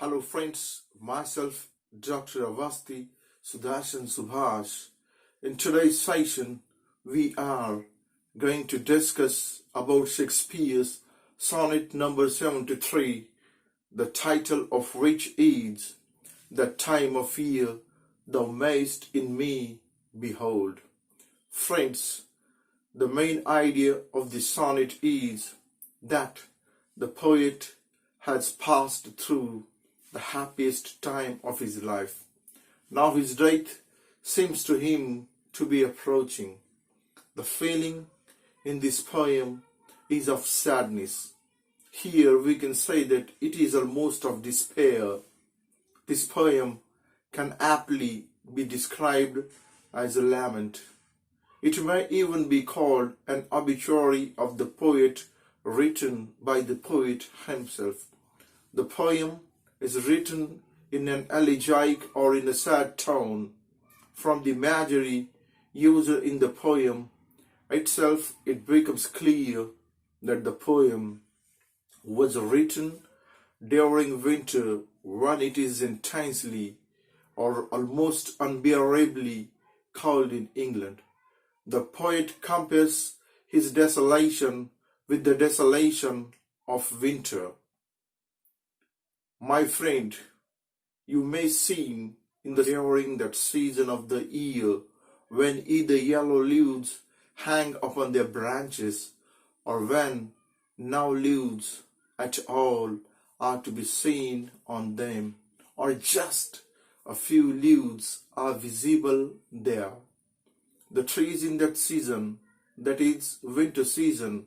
Hello friends, myself Dr. Awasthi, Sudarshan Subhash. In today's session, we are going to discuss about Shakespeare's sonnet number 73, the title of which is "That time of year thou mayst in me behold." Friends, the main idea of this sonnet is that the poet has passed through the happiest time of his life. Now his death seems to him to be approaching. The feeling in this poem is of sadness. Here we can say that it is almost of despair. This poem can aptly be described as a lament. It may even be called an obituary of the poet, written by the poet himself. The poem is written in an elegiac or in a sad tone. From the imagery used in the poem itself, it becomes clear that the poem was written during winter, when it is intensely or almost unbearably cold in England. The poet compares his desolation with the desolation of winter. My friend, you may seem during that season of the year when either yellow leaves hang upon their branches, or when no leaves at all are to be seen on them, or just a few leaves are visible there. The trees in that season, that is winter season,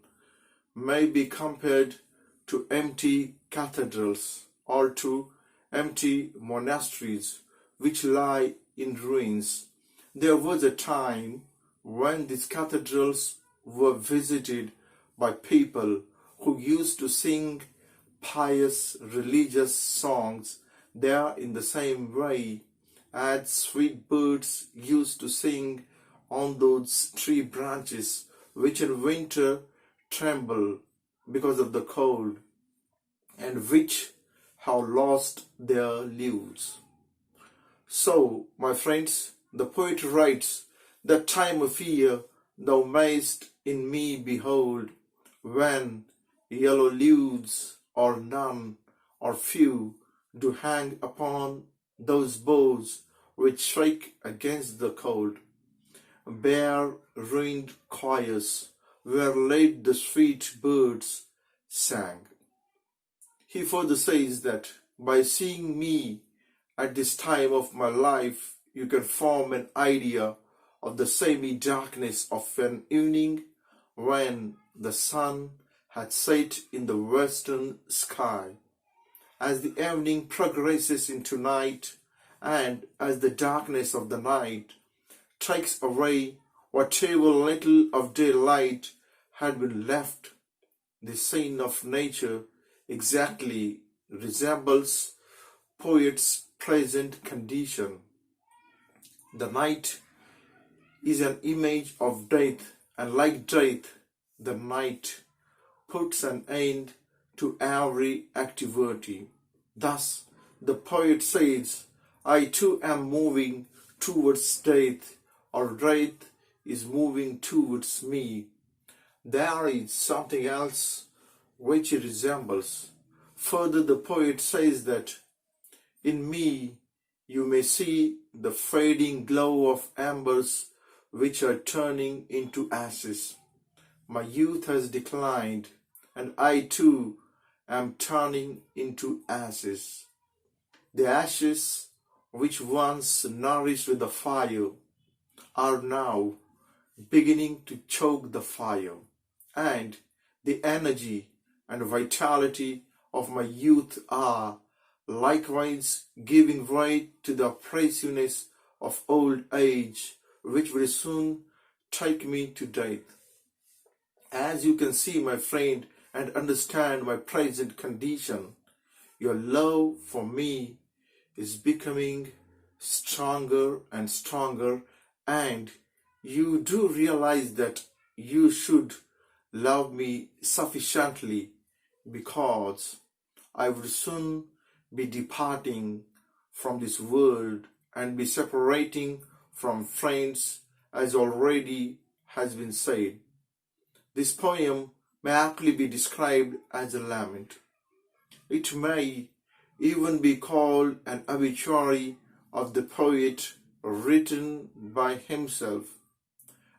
may be compared to empty cathedrals or to empty monasteries which lie in ruins. There was a time when these cathedrals were visited by people who used to sing pious religious songs there in the same way as sweet birds used to sing on those tree branches which in winter tremble because of the cold and which have lost their leaves. So, my friends, the poet writes, "That time of year thou mayst in me behold, when yellow leaves or none or few do hang upon those boughs which shake against the cold. Bare ruined choirs where late the sweet birds sang." He further says that by seeing me at this time of my life, you can form an idea of the semi-darkness of an evening when the sun had set in the western sky. As the evening progresses into night, and as the darkness of the night takes away whatever little of daylight had been left, the scene of nature exactly resembles poet's present condition. The night is an image of death, and like death, the night puts an end to every activity. Thus, the poet says, "I too am moving towards death, or death is moving towards me." There is something else which it resembles. Further, the poet says that in me you may see the fading glow of embers which are turning into ashes. My youth has declined, and I too am turning into ashes. The ashes which once nourished with the fire are now beginning to choke the fire, and the energy and vitality of my youth are likewise giving way to the oppressiveness of old age, which will soon take me to death. As you can see, my friend, and understand my present condition, your love for me is becoming stronger and stronger, and you do realize that you should love me sufficiently, because I will soon be departing from this world and be separating from friends, as already has been said. This poem may aptly be described as a lament. It may even be called an obituary of the poet written by himself.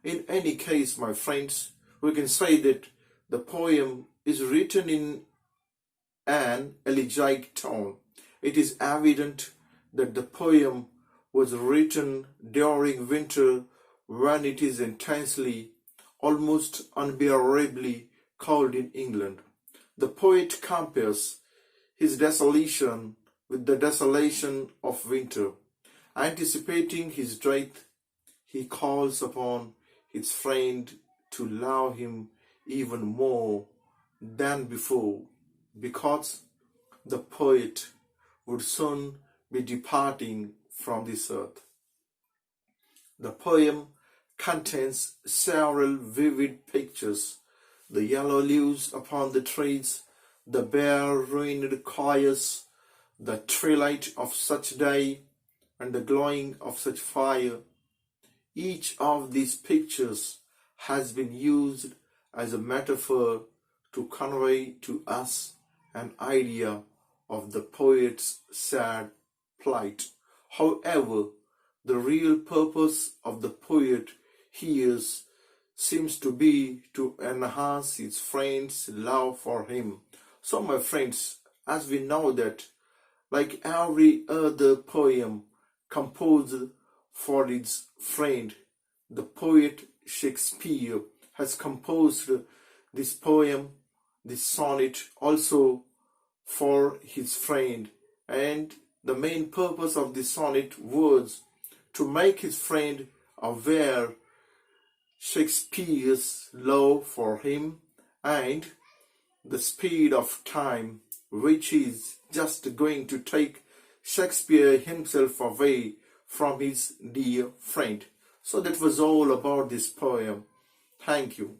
In any case, my friends, we can say that the poem is written in an elegiac tone. It is evident that the poem was written during winter when it is intensely, almost unbearably cold in England. The poet compares his desolation with the desolation of winter. Anticipating his death, he calls upon his friend to love him even more than before, because the poet would soon be departing from this earth. The poem contains several vivid pictures: the yellow leaves upon the trees, the bare ruined choirs, the twilight of such day, and the glowing of such fire. Each of these pictures has been used as a metaphor to convey to us an idea of the poet's sad plight. However, the real purpose of the poet here seems to be to enhance his friend's love for him. So, my friends, as we know that, like every other poem composed for its friend, the poet Shakespeare has composed this poem, this sonnet, also for his friend. And the main purpose of this sonnet was to make his friend aware Shakespeare's love for him and the speed of time, which is just going to take Shakespeare himself away from his dear friend. So that was all about this poem. Thank you.